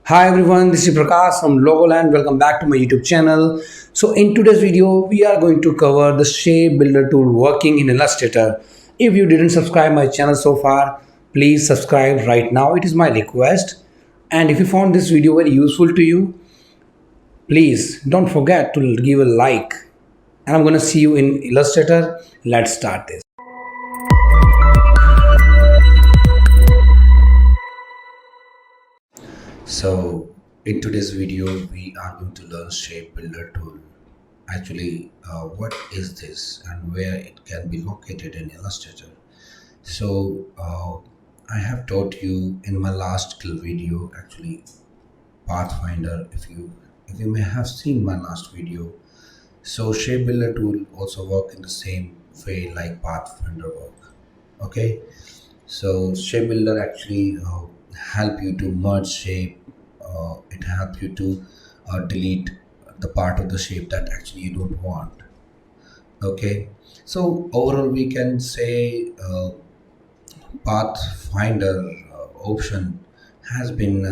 Hi everyone, this is Prakash from Logoland. Welcome back to my YouTube channel. So in today's video, we are going to cover the shape builder tool working in Illustrator. If you didn't subscribe my channel so far, please subscribe right now. It is my request. And if you found this video very useful to you, please don't forget to give a like. And I'm going to see you in Illustrator. Let's start this. So in today's video we are going to learn shape builder tool. Actually, what is this and where it can be located in Illustrator? So I have taught you in my last video, actually Pathfinder. If you may have seen my last video, so shape builder tool also work in the same way like Pathfinder work. Okay, so shape builder actually help you to merge shape. It helps you to delete the part of the shape that actually you don't want. Okay, so overall we can say Pathfinder option has been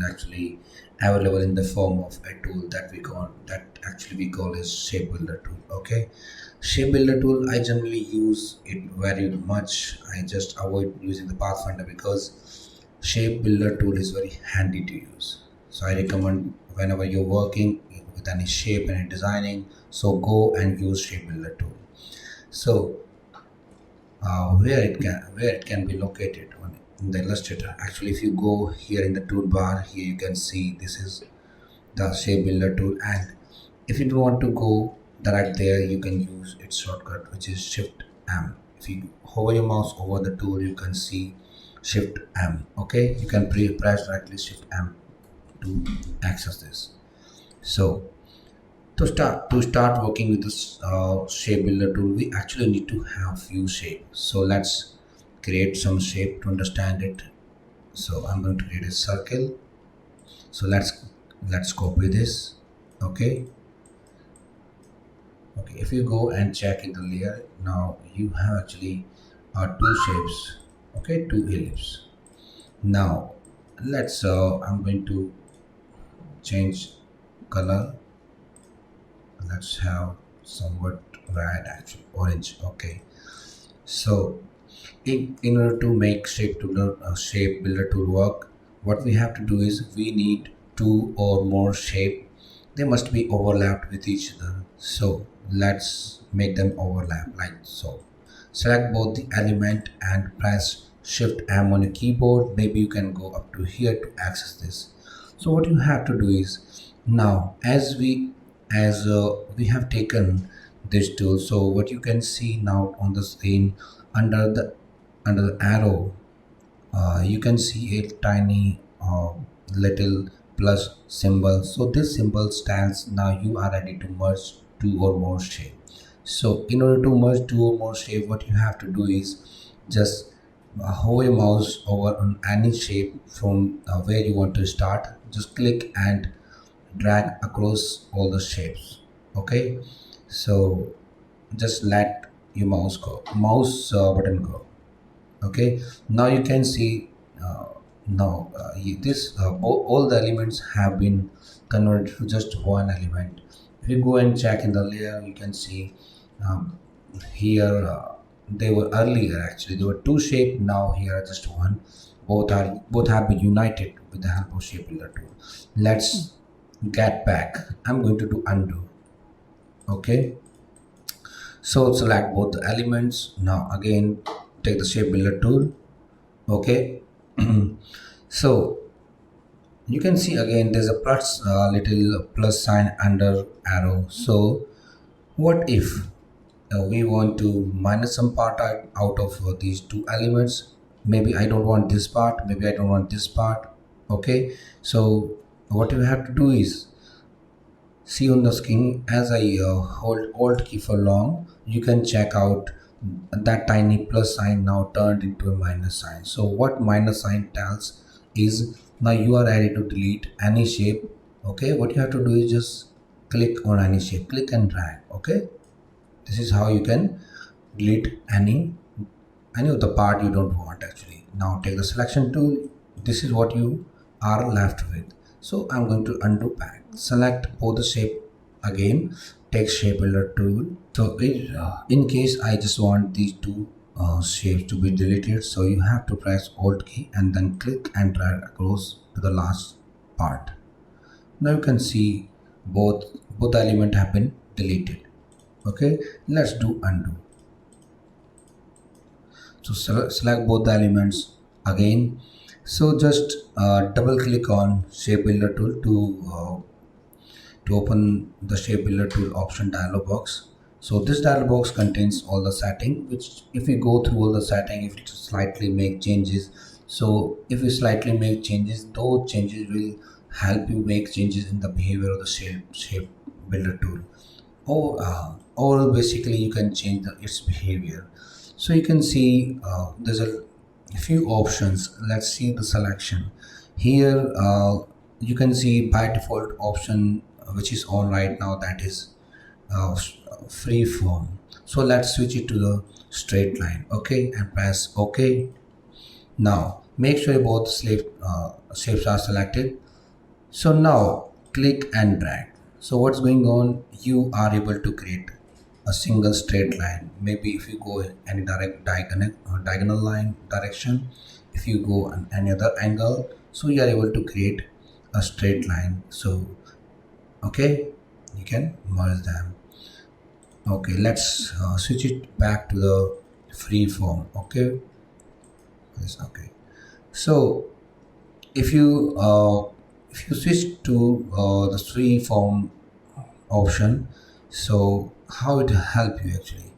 actually available in the form of a tool that we call as shape builder tool. Okay, shape builder tool I generally use it very much. I just avoid using the Pathfinder because shape builder tool is very handy to use. So I recommend whenever you're working with any shape and designing, so go and use shape builder tool. So where it can be located in the Illustrator. Actually, if you go here in the toolbar, here you can see this is the shape builder tool, and if you don't want to go direct there, you can use its shortcut, which is Shift M. If you hover your mouse over the tool, you can see Shift M. Okay, you can press directly Shift M to access this. So to start working with this shape builder tool, we actually need to have few shapes. So let's create some shape to understand it. So I'm going to create a circle. So let's copy this. Okay, if you go and check in the layer, now you have actually two shapes. Okay, two ellipses. Now let's I'm going to change color. Let's have somewhat red, actually orange. Okay, so in order to make shape builder tool work, what we have to do is we need two or more shape. They must be overlapped with each other. So let's make them overlap like so. Select both the element and press Shift M on your keyboard. Maybe you can go up to here to access this. So what you have to do is, now as we have taken this tool, so what you can see now on the screen, under the arrow, you can see a tiny little plus symbol. So this symbol stands, now you are ready to merge two or more shape. So in order to merge two or more shape, what you have to do is just hover your mouse over on any shape from where you want to start. Just click and drag across all the shapes. Okay, so just let your mouse button go. Okay, now you can see now all the elements have been converted to just one element. If you go and check in the layer, you can see um, here they were earlier, actually there were two shape, now here are just one. Both have been united with the help of shape builder tool. Let's get back. I'm going to do undo. Okay, so select both the elements. Now again take the shape builder tool. Okay, so you can see again there's a little plus sign under arrow. So what if we want to minus some part out of these two elements? Maybe I don't want this part, maybe I don't want this part. Okay, so what you have to do is, see on the screen, as I hold Alt key for long, you can check out that tiny plus sign now turned into a minus sign. So what minus sign tells is now you are ready to delete any shape. Okay, what you have to do is just click on any shape, click and drag. Okay, this is how you can delete any of the part you don't want actually. Now take the selection tool. This is what you are left with. So I'm going to undo back. Select both the shape again. Take shape builder tool. So in case I just want these two shapes to be deleted, so you have to press Alt key and then click and drag across to the last part. Now you can see both elements have been deleted. Okay, let's do undo. So select both the elements again. So just double click on shape builder tool to open the shape builder tool option dialog box. So this dialog box contains all the setting, which if we go through all the setting, if we slightly make changes, so if we slightly make changes, those changes will help you make changes in the behavior of the shape builder tool. Or basically you can change its behavior. So you can see there's a few options. Let's see the selection here. You can see by default option which is on right now, that is uh, Freeform. So let's switch it to the straight line. Okay, and press OK. Now make sure both shapes are selected. So now click and drag. So what's going on, you are able to create a single straight line. Maybe if you go in any diagonal line direction, if you go on any other angle, so you are able to create a straight line. So okay, you can merge them. Okay, let's switch it back to the free form. Okay, yes, okay. So if you switch to the free form option, so how it help you actually,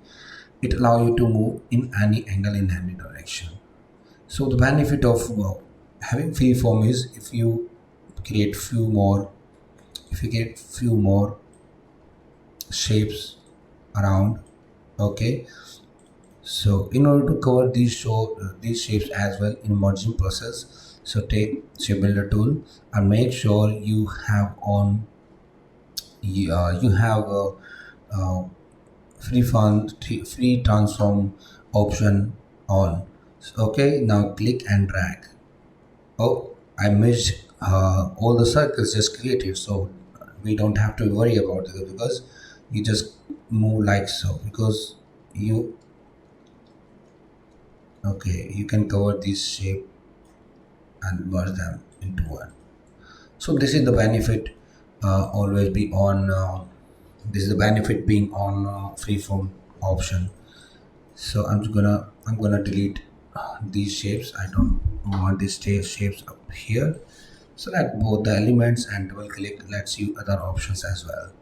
it allow you to move in any angle in any direction. So the benefit of having free form is create few more if you get few more shapes around. Okay, so in order to cover these shapes as well in merging process, so take shape builder tool and make sure you have on you have a, free transform option on. So, okay, now click and drag. Oh, I missed all the circles just created, so we don't have to worry about it because you just move like so, because you okay, you can cover this shape and merge them into one. So this is the benefit always be on this is the benefit being on freeform option. So I'm gonna delete these shapes. I don't want these shapes up here. Select both the elements and double click. Let's see other options as well.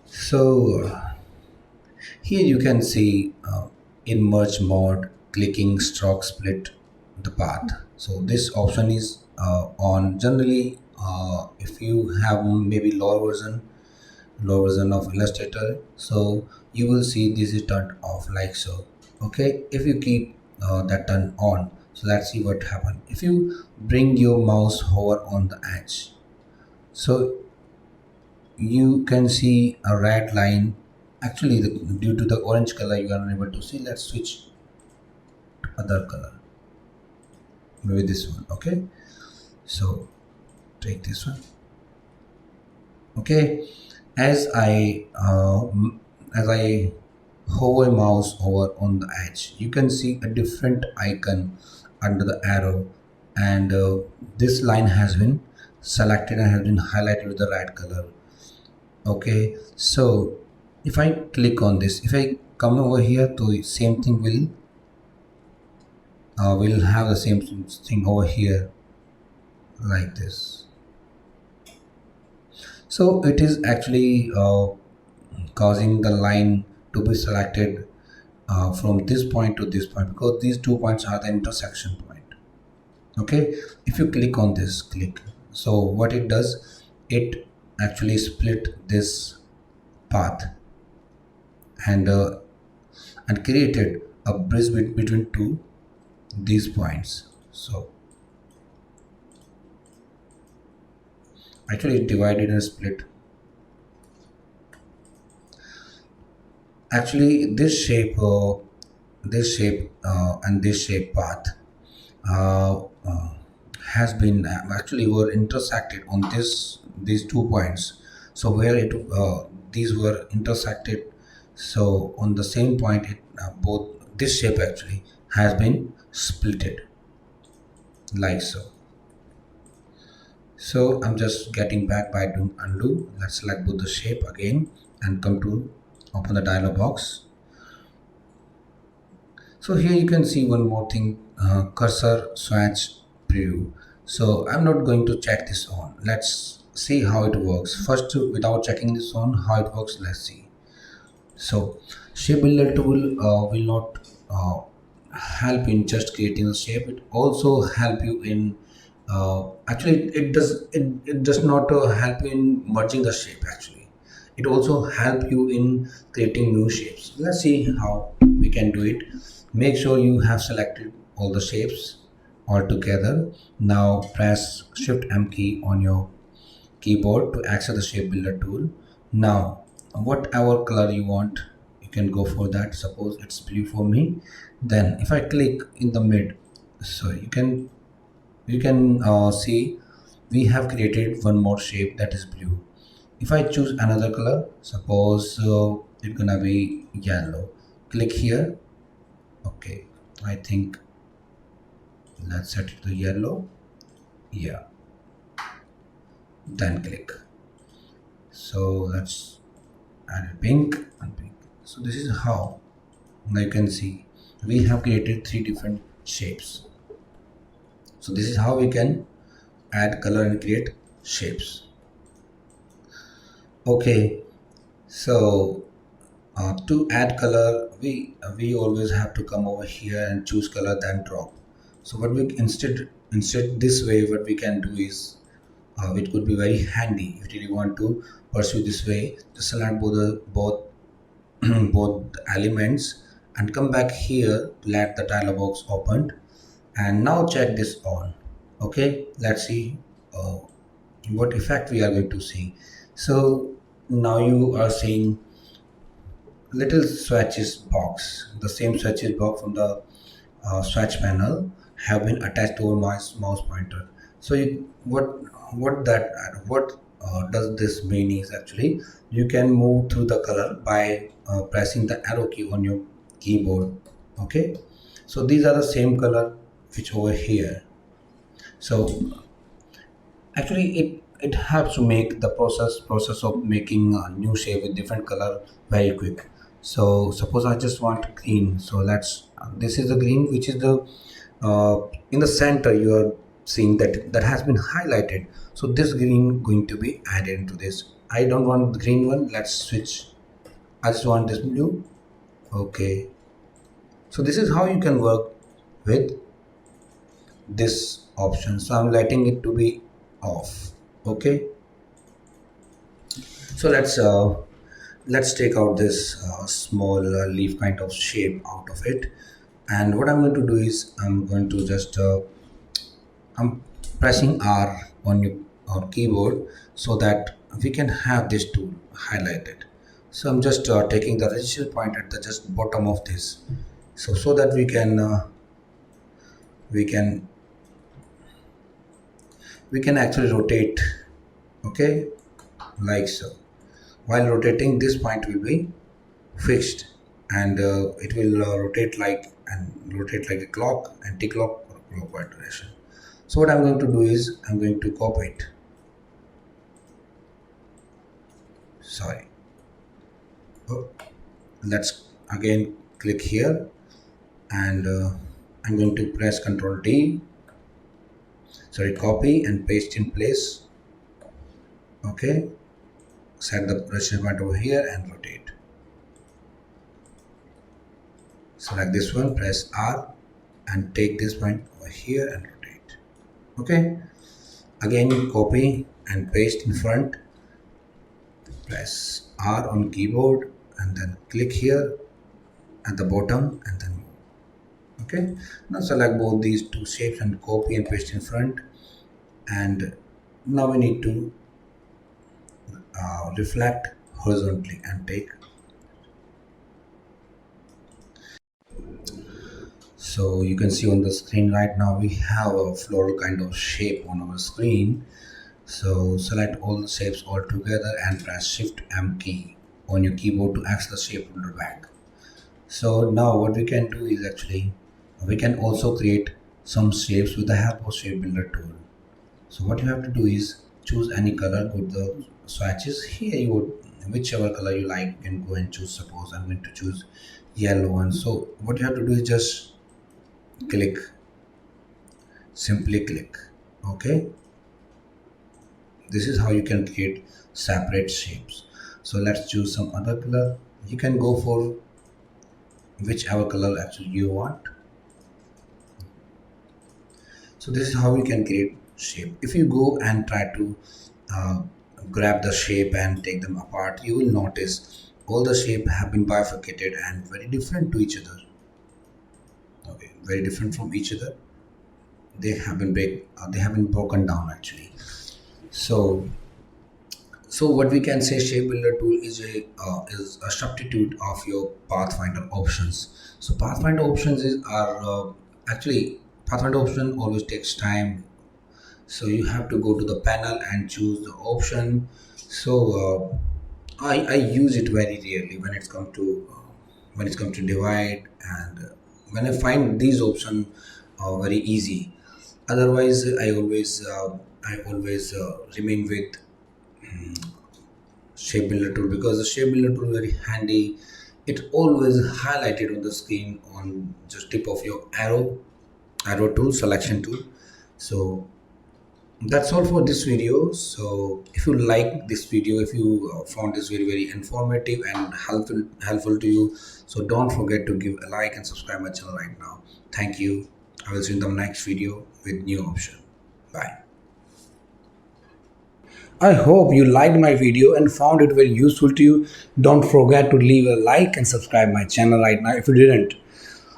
So here you can see in merge mode, clicking stroke split the path. So this option is on generally if you have maybe lower version of Illustrator, so you will see this is turned off like so. Okay, if you keep that turned on, so let's see what happens if you bring your mouse hover on the edge. So you can see a red line. Actually due to the orange color you are unable to see. Let's switch to other color, maybe this one. Okay, so take this one. Okay, as I hover mouse over on the edge, you can see a different icon under the arrow, and this line has been selected and has been highlighted with the red color. Okay, so if I click on this, if I come over here, to same thing will have the same thing over here like this. So it is actually causing the line to be selected from this point to this point, because these 2 points are the intersection point. Okay, if you click on this so what it does, it actually split this path and created a bridge between these points. So actually it divided and split. Actually this shape and this shape path uh, uh, has been actually were intersected on these 2 points. So where it these were intersected, so on the same point it both this shape actually has been splitted like so. So I'm just getting back by doing undo. Let's select both the shape again and come to open the dialog box. So here you can see one more thing, cursor swatch preview. So I'm not going to check this on. Let's see how it works. First, without checking this on, how it works, let's see. So shape builder tool will not help in just creating a shape. It also help you in actually it does not help you in merging the shape actually. It also help you in creating new shapes. Let's see how we can do it. Make sure you have selected all the shapes all together. Now press shift M key on your keyboard to access the shape builder tool. Now whatever color you want, you can go for that. Suppose it's blue for me. Then if I click in the mid, so you can see we have created one more shape that is blue. If I choose another color, suppose it's gonna be yellow, click here. Okay, I think let's set it to yellow. Yeah, then click. So let's add a pink and pink. So this is how, now you can see we have created 3 different shapes. So this is how we can add color and create shapes. Okay, so to add color, we always have to come over here and choose color, then drop. So what we instead this way, what we can do is it could be very handy if you really want to pursue this way. Just select both both elements and come back here, let the dialog box open, and now check this on. Okay, let's see uh, what effect we are going to see. So now you are seeing little swatches box, the same swatches box from the swatch panel have been attached to my mouse pointer. So what does this mean is actually you can move through the color by pressing the arrow key on your keyboard. Okay, so these are the same color which over here. So actually it helps to make the process of making a new shape with different color very quick. So suppose I just want green, so let's this is the green which is the in the center. You are seeing that has been highlighted, so this green going to be added into this. I don't want the green one, let's switch. I just want this blue. Okay, so this is how you can work with this option. So I'm letting it to be off. Okay, so let's take out this small leaf kind of shape out of it. And what I'm going to do is I'm going to just I'm pressing R on your keyboard so that we can have this tool highlighted. So I'm just taking the registration point at the just bottom of this, so that we can we can actually rotate. Okay, like so. While rotating, this point will be fixed, and it will rotate like a clock, anti-clock or clockwise direction. So what I'm going to do is I'm going to copy it. Sorry. Oh, let's again click here, and I'm going to press Ctrl D. Sorry, copy and paste in place. Okay, set the pressure point over here and rotate. Select this one, press R, and take this point over here and rotate. Okay, again copy and paste in front, press R on keyboard, and then click here at the bottom and then move. Okay, now select both these two shapes and copy and paste in front, and now we need to reflect horizontally and take. So you can see on the screen right now we have a floral kind of shape on our screen. So select all the shapes all together and press Shift M key on your keyboard to access the shape builder back. So now what we can do is actually we can also create some shapes with the help of shape builder tool. So what you have to do is choose any color, go to the swatches. Here you would, whichever color you like, you can go and choose. Suppose I'm going to choose yellow one. So what you have to do is just click, simply click. Okay. This is how you can create separate shapes. So let's choose some other color. You can go for whichever color actually you want. So this is how you can create shape. If you go and try to uh, grab the shape and take them apart, you will notice all the shape have been bifurcated and very different to each other. Okay, very different from each other. They have been broken down actually. So what we can say, shape builder tool is a substitute of your pathfinder options. So pathfinder options actually pathfinder option always takes time. So you have to go to the panel and choose the option. So I use it very rarely when it comes to divide, and when I find these options very easy. Otherwise I always remain with shape builder tool, because the shape builder tool is very handy. It always highlighted on the screen on just tip of your arrow tool, selection tool. So that's all for this video. So if you like this video, if you found this very informative and helpful to you, so don't forget to give a like and subscribe my channel right now. Thank you. I will see you in the next video with new option. Bye. I hope you liked my video and found it very useful to you. Don't forget to leave a like and subscribe my channel right now if you didn't.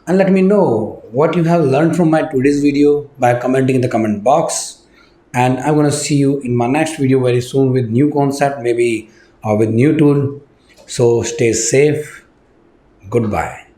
And let me know what you have learned from my today's video by commenting in the comment box. And I'm gonna see you in my next video very soon with new concept, maybe with new tool. So stay safe. Goodbye.